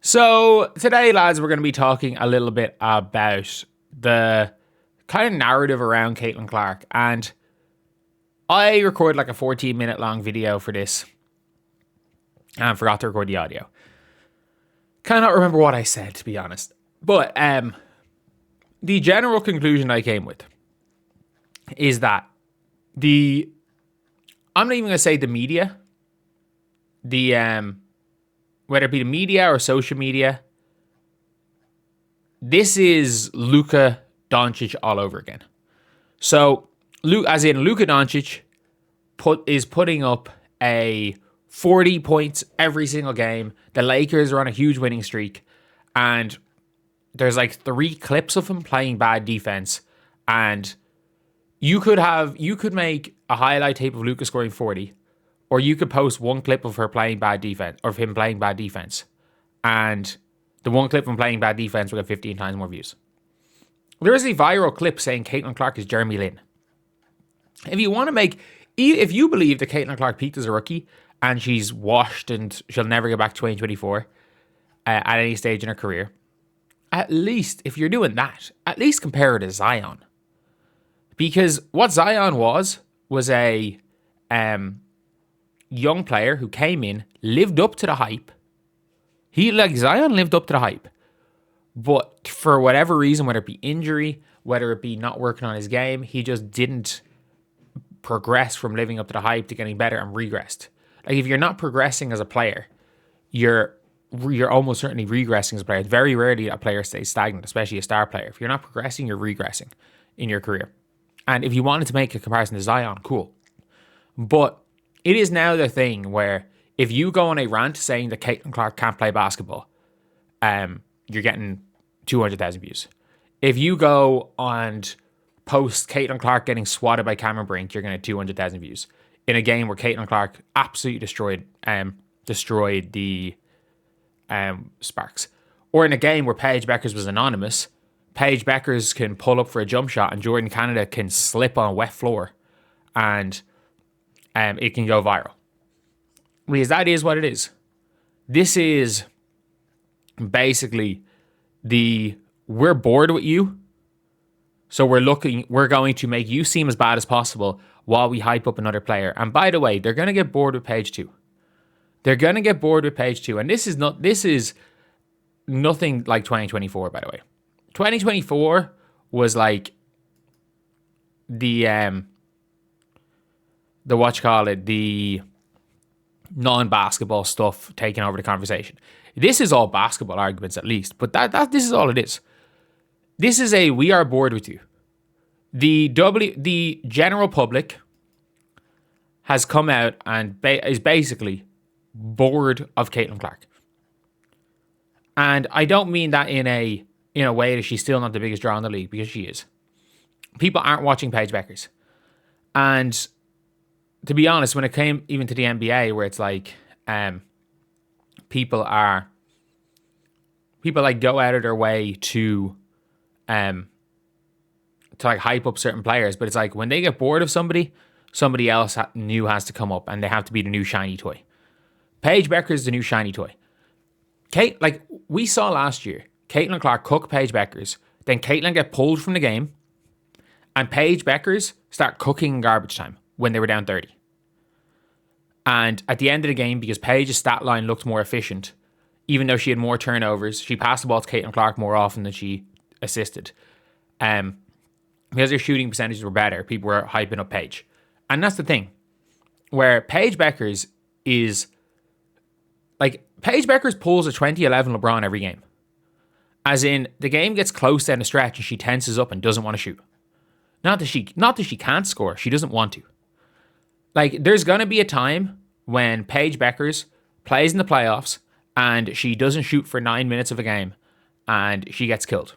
So today, lads, we're going to be talking a little bit about the kind of narrative around Caitlin Clark. And I recorded like a 14-minute long video for this and forgot to record the audio. Cannot remember what I said, to be honest. But the general conclusion I came with is that I'm not even going to say the media, whether it be the media or social media, this is Luka Doncic all over again. So, as in Luka Doncic is putting up a 40 points every single game. The Lakers are on a huge winning streak, and there's like 3 clips of him playing bad defense, and you could make a highlight tape of Luka scoring 40. Or you could post one clip of her playing bad defense, or of him playing bad defense. And the one clip of him playing bad defense will get 15 times more views. There is a viral clip saying Caitlin Clark is Jeremy Lin. If you believe that Caitlin Clark peaked as a rookie and she's washed and she'll never get back to 2024 at any stage in her career, at least, if you're doing that, at least compare her to Zion. Because what Zion was a young player who came in, lived up to the hype. Zion lived up to the hype. But for whatever reason, whether it be injury, whether it be not working on his game, he just didn't progress from living up to the hype to getting better and regressed. Like, if you're not progressing as a player, you're almost certainly regressing as a player. It's very rarely a player stays stagnant, especially a star player. If you're not progressing, you're regressing in your career. And if you wanted to make a comparison to Zion, cool. But it is now the thing where if you go on a rant saying that Caitlin Clark can't play basketball, you're getting 200,000 views. If you go and post Caitlin Clark getting swatted by Cameron Brink, you're going to get 200,000 views in a game where Caitlin Clark absolutely destroyed the Sparks. Or in a game where Paige Bueckers was anonymous, Paige Bueckers can pull up for a jump shot and Jordan Canada can slip on a wet floor and it can go viral. Because that is what it is. This is basically we're bored with you, so we're going to make you seem as bad as possible while we hype up another player. And by the way, they're going to get bored with Paige too. And this is nothing like 2024, by the way. 2024 was like the non-basketball stuff taking over the conversation. This is all basketball arguments, at least, but this is all it is. This is we are bored with you. The general public has come out and is basically bored of Caitlin Clark. And I don't mean that in a way that she's still not the biggest draw in the league, because she is. People aren't watching Paige Bueckers. And to be honest, when it came even to the NBA, where it's like people like go out of their way to like hype up certain players, but it's like when they get bored of somebody else new has to come up and they have to be the new shiny toy. Paige Bueckers is the new shiny toy. Like we saw last year, Caitlin Clark cook Paige Bueckers, then Caitlin get pulled from the game, and Paige Bueckers start cooking in garbage time when they were down 30. And at the end of the game, because Paige's stat line looked more efficient, even though she had more turnovers, she passed the ball to Caitlin Clark more often than she assisted. Because her shooting percentages were better, people were hyping up Paige. And that's the thing, where Paige Bueckers is like, Paige Bueckers pulls a 2011 LeBron every game. As in, the game gets close down the stretch and she tenses up and doesn't want to shoot. Not that she can't score, she doesn't want to. Like, there's going to be a time when Paige Bueckers plays in the playoffs and she doesn't shoot for 9 minutes of a game and she gets killed.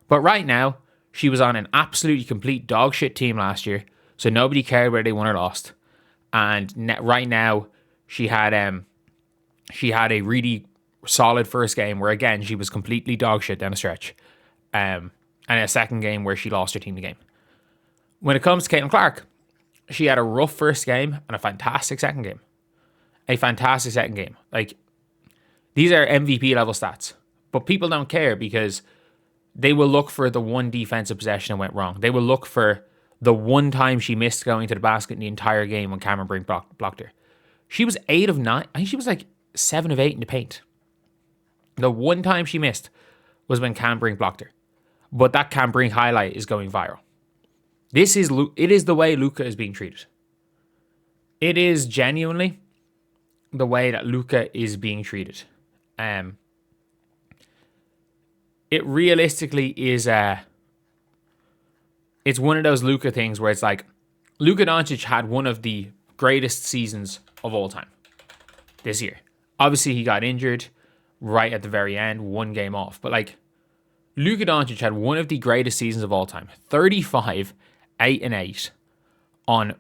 But right now, she was on an absolutely complete dog shit team last year, so nobody cared whether they won or lost. And right now, she had a really solid first game where, again, she was completely dog shit down the stretch. And a second game where she lost her team the game. When it comes to Caitlin Clark, she had a rough first game and a fantastic second game. Like, These are MVP level stats. But people don't care because they will look for the one defensive possession that went wrong. They will look for the one time she missed going to the basket in the entire game when Cameron Brink blocked her. She was 8 of 9. I think she was like 7 of 8 in the paint. The one time she missed was when Cam Brink blocked her. But that Cam Brink highlight is going viral. It is the way Luka is being treated. It is genuinely the way that Luka is being treated. It realistically is it's one of those Luka things where it's like Luka Doncic had one of the greatest seasons of all time this year. Obviously, he got injured right at the very end, one game off. But like Luka Doncic had one of the greatest seasons of all time. 35, 8 and 8 on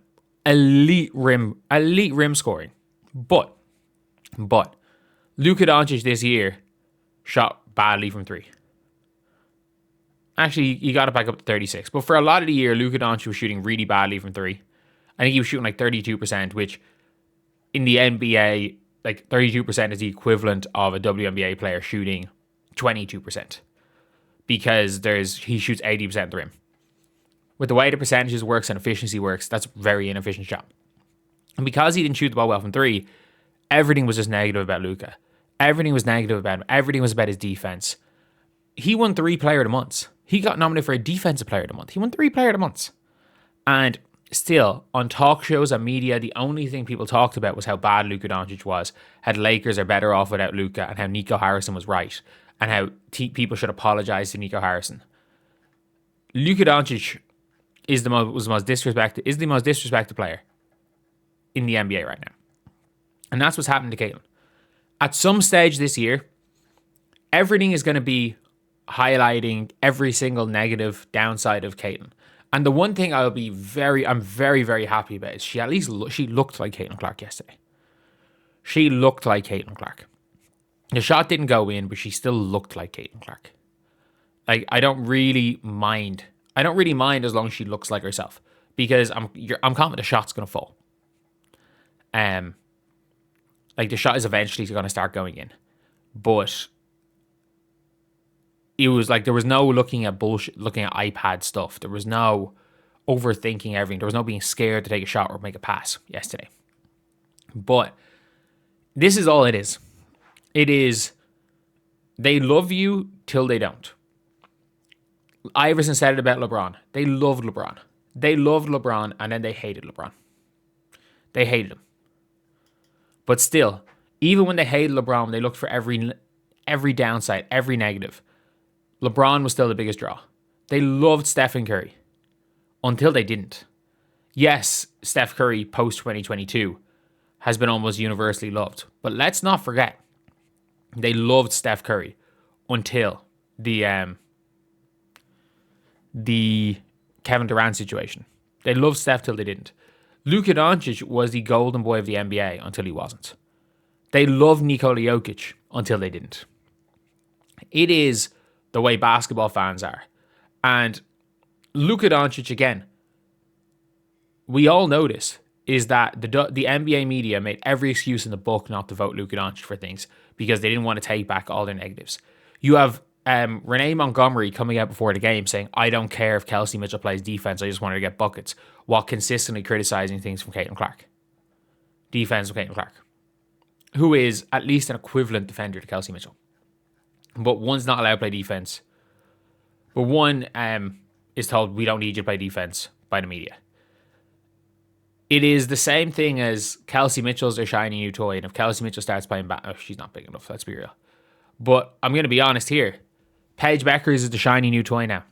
elite rim scoring. But Luka Doncic this year shot badly from 3. Actually, he got it back up to 36. But for a lot of the year, Luka Doncic was shooting really badly from 3. I think he was shooting like 32%, which in the NBA, like 32% is the equivalent of a WNBA player shooting 22%. Because he shoots 80% at the rim. With the way the percentages works and efficiency works, that's a very inefficient shot. And because he didn't shoot the ball well from 3, everything was just negative about Luka. Everything was negative about him. Everything was about his defense. He won 3 Player of the Months. He got nominated for a Defensive Player of the Month. He won 3 Player of the Months. And still, on talk shows and media, the only thing people talked about was how bad Luka Doncic was, how the Lakers are better off without Luka, and how Nico Harrison was right, and how people should apologize to Nico Harrison. Luka Doncic is the most disrespected player in the NBA right now. And that's what's happening to Caitlin. At some stage this year, everything is going to be highlighting every single negative downside of Caitlin. And the one thing I'm very, very happy about is she looked like Caitlin Clark yesterday. She looked like Caitlin Clark. The shot didn't go in, but she still looked like Caitlin Clark. Like, I don't really mind as long as she looks like herself, because I'm confident the shot's gonna fall. Like the shot is eventually gonna start going in, but it was like there was no looking at bullshit, looking at iPad stuff. There was no overthinking everything. There was no being scared to take a shot or make a pass yesterday. But this is all it is. It is they love you till they don't. Iverson said it about LeBron. They loved LeBron. They loved LeBron and then they hated LeBron. They hated him. But still, even when they hated LeBron, they looked for every downside, every negative. LeBron was still the biggest draw. They loved Stephen Curry until they didn't. Yes, Steph Curry post 2022 has been almost universally loved. But let's not forget, they loved Steph Curry until the Kevin Durant situation. They loved Steph till they didn't. Luka Doncic was the golden boy of the NBA until he wasn't. They loved Nikola Jokic until they didn't. It is the way basketball fans are. And Luka Doncic, again, we all know this, is that the NBA media made every excuse in the book not to vote Luka Doncic for things because they didn't want to take back all their negatives. You have Renee Montgomery coming out before the game saying, I don't care if Kelsey Mitchell plays defense, I just want her to get buckets, while consistently criticizing things from Caitlin Clark. Defense from Caitlin Clark, who is at least an equivalent defender to Kelsey Mitchell. But one's not allowed to play defense. But one is told, we don't need you to play defense by the media. It is the same thing as Kelsey Mitchell's their shiny new toy. And if Kelsey Mitchell starts playing she's not big enough, let's be real. But I'm going to be honest here. Paige Bueckers is the shiny new toy now.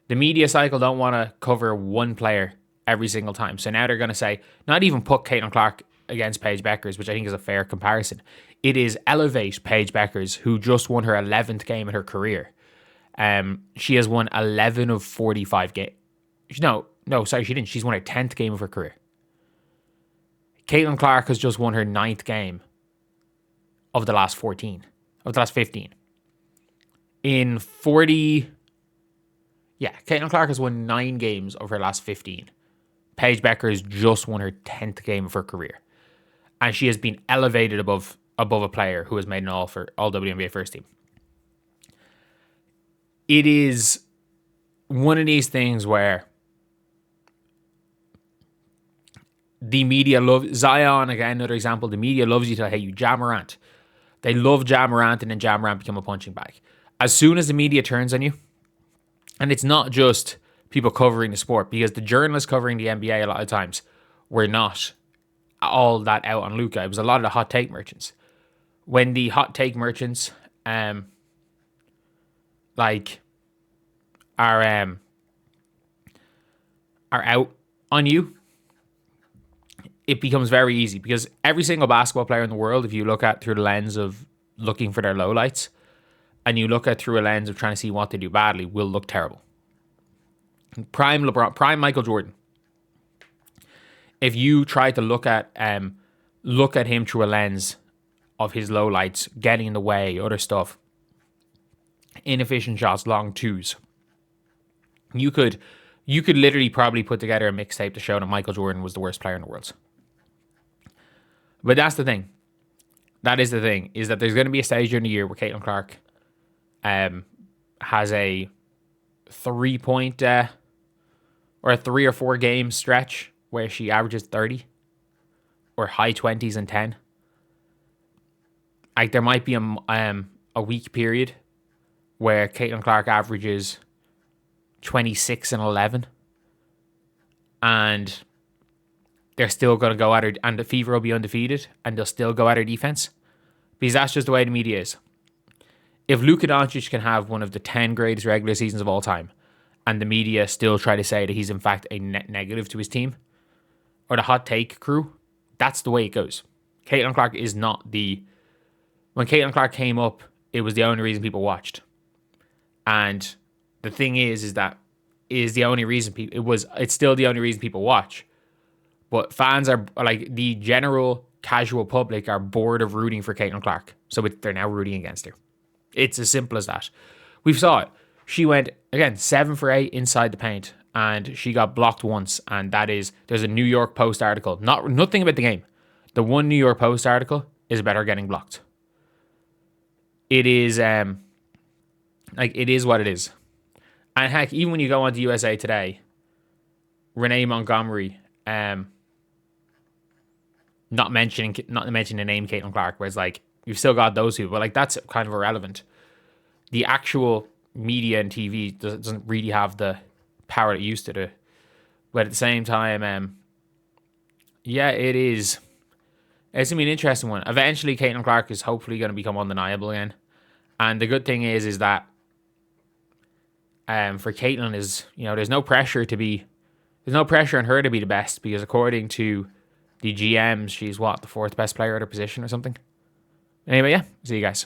The media cycle don't want to cover one player every single time. So now they're going to say, not even put Caitlin Clark against Paige Bueckers, which I think is a fair comparison. It is elevate Paige Bueckers, who just won her 11th game in her career. She has won 11 of 45 games. No, sorry, she didn't. She's won her 10th game of her career. Caitlin Clark has just won her 9th game of the last 15. In 40... Yeah, Caitlin Clark has won 9 games of her last 15. Paige Bueckers just won her 10th game of her career. And she has been elevated above above a player who has made an all WNBA first team. It is one of these things where the media love Zion, again, another example. The media loves you to hate you. Ja Morant. They love Ja Morant, and then Ja Morant become a punching bag. As soon as the media turns on you, and it's not just people covering the sport, because the journalists covering the NBA a lot of times were not all that out on Luka. It was a lot of the hot take merchants. When the hot take merchants are out on you, it becomes very easy, because every single basketball player in the world, if you look at through the lens of looking for their lowlights, and you look at through a lens of trying to see what they do badly, will look terrible. Prime LeBron, prime Michael Jordan. If you try to look at him through a lens of his lowlights, getting in the way, other stuff, inefficient shots, long twos, you could literally probably put together a mixtape to show that Michael Jordan was the worst player in the world. But that's the thing. That is the thing, is that there's going to be a stage during the year where Caitlin Clark has a 3-point or a 3 or 4 game stretch where she averages 30 or high 20s and 10. Like, there might be a week period where Caitlin Clark averages 26 and 11, and they're still going to go at her, and the Fever will be undefeated, and they'll still go at her defense, because that's just the way the media is. If Luka Doncic can have one of the 10 greatest regular seasons of all time, and the media still try to say that he's in fact a net negative to his team, or the hot take crew, that's the way it goes. Caitlin Clark is not the... When Caitlin Clark came up, it was the only reason people watched. And the thing is that is the only reason it's still the only reason people watch. But fans are like, the general casual public are bored of rooting for Caitlin Clark. So they're now rooting against her. It's as simple as that. We saw it. She went, again, 7 for 8 inside the paint, and she got blocked once. And there's a New York Post article. Nothing about the game. The one New York Post article is about her getting blocked. It is, it is what it is. And heck, even when you go on to USA Today, Renee Montgomery, not mentioning the name Caitlin Clark, where it's like, you've still got those people, but like, that's kind of irrelevant. The actual media and TV doesn't really have the power it used to do. But at the same time, it is. It's going to be an interesting one. Eventually, Caitlin Clark is hopefully going to become undeniable again. And the good thing is that for Caitlin is, there's no pressure on her to be the best, because according to the GMs, she's the 4th best player at her position or something. Anyway, yeah, see you guys.